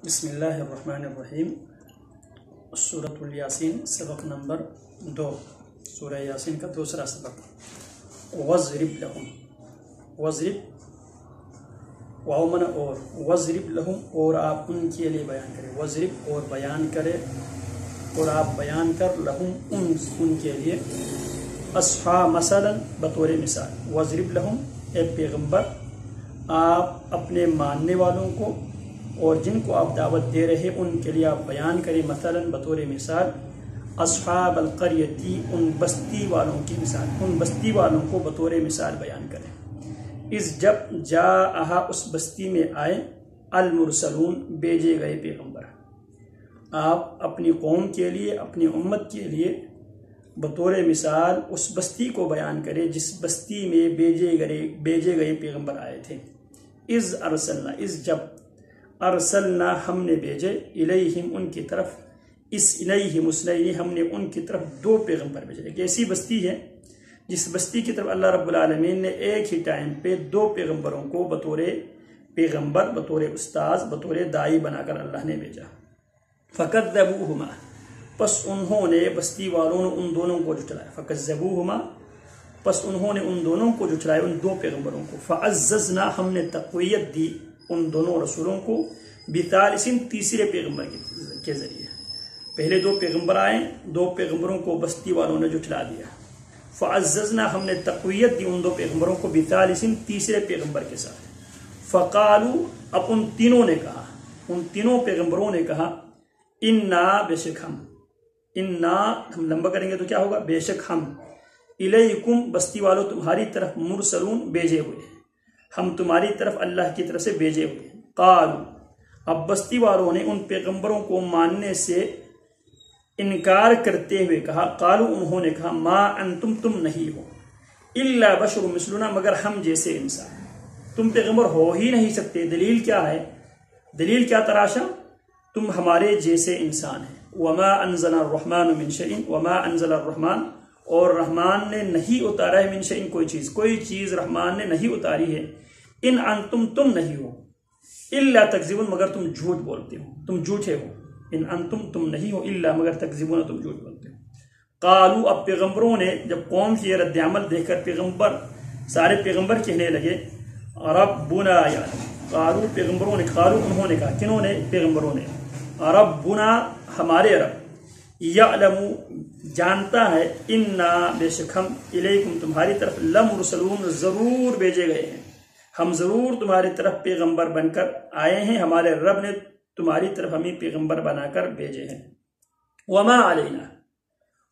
بسم اللہ الرحمن الرحیم۔ سورۃ الیاسین سبق نمبر 2، سورہ یاسین کا دوسرا سبق۔ وَضْرِبْ لَهُمْ، وَضْرِبْ واو من اور، وَضْرِبْ لَهُمْ اور آپ ان کے لیے بیان کریں، وَضْرِبْ اور بیان کرے اور آپ بیان کر، لہم ان کے لیے، اصحاب مثلا بطور مثال، وَضْرِبْ لَهُمْ اے پیغمبر آپ اپنے ماننے والوں کو اور جن کو آپ دعوت دے رہے ان کے لیے آپ بیان کریں، مثلا بطور مثال، اصحاب القریتی ان بستی والوں کی مثال، ان بستی والوں کو بطور مثال بیان کریں۔ اس جب جاءہا اس بستی میں آئے، المرسلون بھیجے گئے پیغمبر، آپ اپنی قوم کے لیے اپنی امت کے لیے بطور مثال اس بستی کو بیان کرے جس بستی میں بھیجے گئے پیغمبر آئے تھے۔ اذ ارسلنا، اس جب ارسلنا ہم نے بھیجے، الیہم ان کی طرف، اس الیہم اسنین ہم نے ان کی طرف 2 پیغمبر بھیجے۔ ایک ایسی بستی ہے جس بستی کی طرف اللہ رب العالمین نے ایک ہی ٹائم پہ 2 پیغمبروں کو بطور پیغمبر، بطور استاذ، بطور داعی بنا کر اللہ نے بھیجا۔ فکذبوہما، پس انہوں نے بستی والوں نے ان دونوں کو جھٹلایا، فکذبوہما پس انہوں نے ان دونوں کو جھٹلایا، ان 2 پیغمبروں کو، فعززنا ہم نے تقویت دی ان دونوں رسولوں کو، بثالث تیسرے پیغمبر کے ذریعے۔ پہلے 2 پیغمبر آئے، 2 پیغمبروں کو بستی والوں نے جھٹلا دیا، فعززنا ہم نے تقویت دی ان 2 پیغمبروں کو، بثالث تیسرے پیغمبر کے ساتھ۔ فقالو اب ان تینوں نے کہا، ان تینوں پیغمبروں نے کہا، انا بے شک ہم، انا ہم لمبا کریں گے تو کیا ہوگا، بے شک ہم، الیکم بستی والوں تمہاری طرف، مرسلون بھیجے ہوئے، ہم تمہاری طرف اللہ کی طرف سے بھیجے ہوئے۔ قالو اب بستی والوں نے ان پیغمبروں کو ماننے سے انکار کرتے ہوئے کہا، قالو انہوں نے کہا، ما انتم تم نہیں ہو، الا بشر مثلنا مگر ہم جیسے انسان، تم پیغمبر ہو ہی نہیں سکتے، دلیل کیا ہے، دلیل کیا تراشا، تم ہمارے جیسے انسان ہیں۔ وما انزل الرحمن من شیء، وما انزل الرحمن اور رحمان نے نہیں اتارا ہے، من شیء کوئی چیز رحمان نے نہیں اتاری ہے، ان انتم تم نہیں ہو، الا تکذبون مگر تم جھوٹ بولتے ہو، تم جھوٹے ہو، ان انتم تم نہیں ہو، الا مگر تکذبون تم جھوٹ بولتے ہو۔ قالو اب پیغمبروں نے جب قوم کی رد عمل دیکھ کر پیغمبر سارے پیغمبر کہنے لگے، ربنا یعلم، قالو پیغمبروں نے، قالو انہوں نے کہا، کنہوں نے، پیغمبروں نے، ربنا ہمارے رب، یعلم جانتا ہے، انا بے شک ہم، الیکم تمہاری طرف، لمرسلون ضرور بھیجے گئے ہیں، ہم ضرور تمہاری طرف پیغمبر بن کر آئے ہیں، ہمارے رب نے تمہاری طرف ہمیں پیغمبر بنا کر بھیجے ہیں۔ وما علینا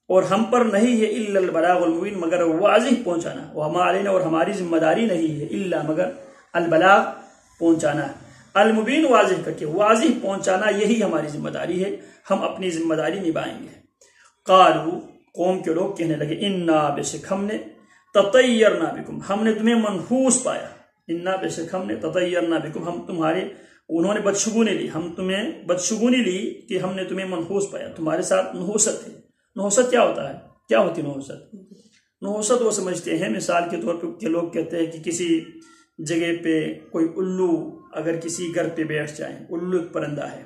اور ہم پر نہیں ہے، الا البلاغ المبین مگر واضح پہنچانا، وما علینا اور ہماری ذمہ داری نہیں ہے، الا مگر البلاغ پہنچانا، المبین واضح کر کے، واضح پہنچانا یہی ہماری ذمہ داری ہے، ہم اپنی ذمہ داری نبھائیں گے۔ قالو قوم کے لوگ کہنے لگے، انا بے شک ہم نے، تطیرنا بکم ہم نے تمہیں منحوس پایا، انا بے شک ہم نے، تطیرنا بکم ہم تمہارے، انہوں نے بدشگونی لی، ہم تمہیں بدشگونی لی کہ ہم نے تمہیں منحوس پایا، تمہارے ساتھ نحوست ہے۔ نحوست کیا ہوتا ہے، کیا ہوتی نحوست؟ نحوست وہ سمجھتے ہیں مثال کے طور پہ کہ لوگ کہتے ہیں کہ کسی جگہ پہ کوئی الو اگر کسی گھر پہ بیٹھ جائے، الو ایک پرندہ ہے،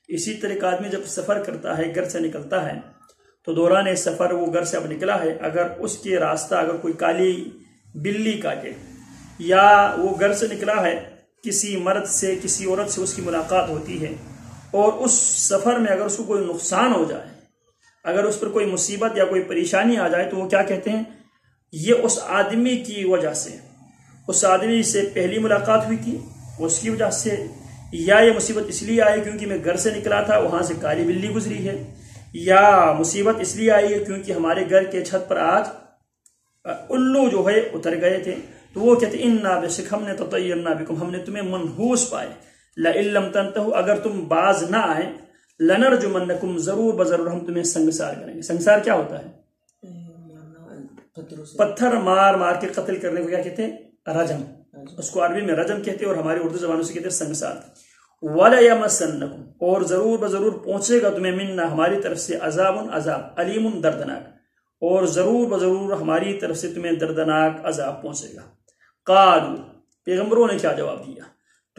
اسی طرح آدمی جب سفر کرتا ہے، گھر سے نکلتا ہے تو دوران سفر وہ گھر سے اب نکلا ہے، اگر اس کے راستہ اگر کوئی کالی بلی کاٹے، یا وہ گھر سے نکلا ہے کسی مرد سے کسی عورت سے اس کی ملاقات ہوتی ہے، اور اس سفر میں اگر اس کو کوئی نقصان ہو جائے، اگر اس پر کوئی مصیبت یا کوئی پریشانی آ جائے، تو وہ کیا کہتے ہیں، یہ اس آدمی کی وجہ سے، اس آدمی سے پہلی ملاقات ہوئی تھی اس کی وجہ سے، یا یہ مصیبت اس لیے آئی کیونکہ میں گھر سے نکلا تھا وہاں سے کالی بلی گزری ہے، یا مصیبت اس لیے آئی ہے کیونکہ ہمارے گھر کے چھت پر آج الو جو ہے اتر گئے تھے، تو وہ کہتے ہیں انا بے شک ہم نے، تطیرنا بکم ہم نے تمہیں منحوس پائے، لئن لم تنتہوا اگر تم باز نہ آئے، لنرجمنکم ضرور بضرور ہم تمہیں سنگسار کریں گے۔ سنگسار کیا ہوتا ہے، پتھر مار مار کے قتل کرنے کو کیا کہتے ہیں، رجم، اس کو عربی میں رجم کہتے ہیں اور ہماری اردو زبانوں سے کہتے ہیں سنگسار۔ وَلَيَمَسَّنَّكُمْ اور ضرور بضرور پہنچے گا تمہیں، منا ہماری طرف سے، عذاب علیم دردناک، اور ضرور بضرور ہماری طرف سے تمہیں دردناک عذاب پہنچے گا۔ قالو پیغمبروں نے کیا جواب دیا،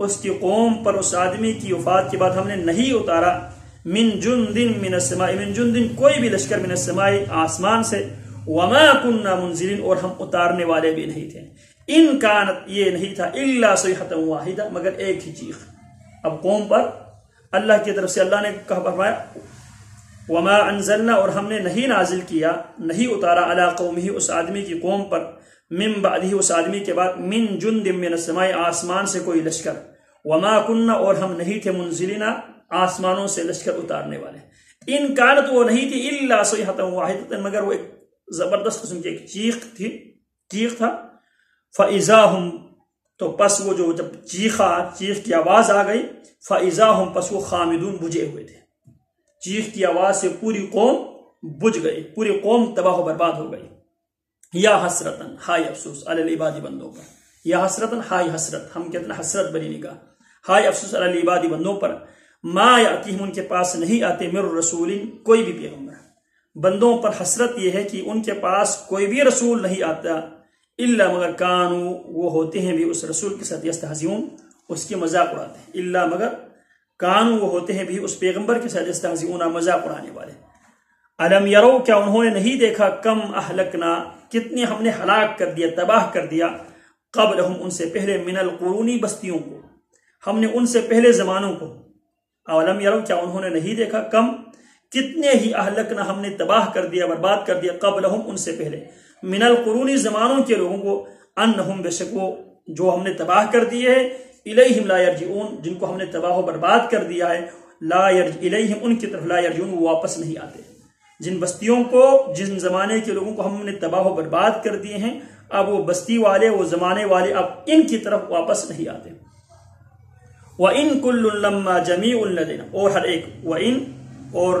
اس کی قوم پر اس آدمی کی وفات کے بعد ہم نے نہیں اتارا من جندن من السماء، من جندن کوئی بھی لشکر، من السماء آسمان سے، وما كنا منزلین اور ہم اتارنے والے بھی نہیں تھے، ان کانت یہ نہیں تھا، الا صیحۃ واحدہ مگر ایک ہی چیخ۔ اب قوم پر اللہ کی طرف سے اللہ نے کہا فرمایا وما انزلنا اور ہم نے نہیں نازل کیا، نہیں اتارا علی قومہ اس آدمی کی قوم پر، من بعدہ اس آدمی کے بعد، من جند من السماء آسمان سے کوئی لشکر، وما کننا اور ہم نہیں تھے منزلین آسمانوں سے لشکر اتارنے والے، ان کانت وہ نہیں تھی الا صیحۃ واحدۃ مگر وہ ایک زبردست قسم کی ایک چیخ تھا، فاذا ہم تو پس وہ جو جب چیخ کی آواز آ گئی، فاذا ہم پس وہ خامدون بجھے ہوئے تھے، چیخ کی آواز سے پوری قوم بجھ گئی، پوری قوم تباہ و برباد ہو گئی۔ یا حسرتن ہائے افسوس علی العباد بندوں پر، یا حسرتن ہائے حسرت، ہم کہتے ہیں حسرت بری نگاہ، ہائے افسوس علی العباد بندوں پر، ما یاتیہم ان کے پاس نہیں آتے من رسول کوئی بھی پیغمبر، بندوں پر حسرت یہ ہے کہ ان کے پاس کوئی بھی رسول نہیں آتا، الا مگر کانوا وہ ہوتے ہیں بھی اس رسول کے ساتھ یستہزئون اس کی مذاق اڑاتے ہیں، الا مگر کانوا وہ ہوتے ہیں بھی اس پیغمبر کے ساتھ یستہزئون مذاق اڑانے والے۔ الم یرو کیا انہوں نے نہیں دیکھا، کم اہلکنا کتنے ہم نے ہلاک کر دیا، تباہ کر دیا، قبلہم ان سے پہلے، من القرونی بستیوں کو، ہم نے ان سے پہلے زمانوں کو، اولم یرو کیا انہوں نے نہیں دیکھا، کم کتنے ہی اہلکنا ہم نے تباہ کر دیا، برباد کر دیا، قبلہم ان سے پہلے، من القرونی زمانوں کے لوگوں کو، انہم بے شک وہ جو ہم نے تباہ کر دیے ہے، الیہم لا یرجعون جن کو ہم نے تباہ و برباد کر دیا ہے، لا الیہم ان کی طرف، لا یرجعون وہ واپس نہیں آتے، جن بستیوں کو، جن زمانے کے لوگوں کو ہم نے تباہ و برباد کر دیے ہیں، اب وہ بستی والے، وہ زمانے والے اب ان کی طرف واپس نہیں آتے۔ وَإِن كُلٌّ لَمَّا جَمِيعٌ لَدَيْنَا اور ہر ایک، وَإِن اور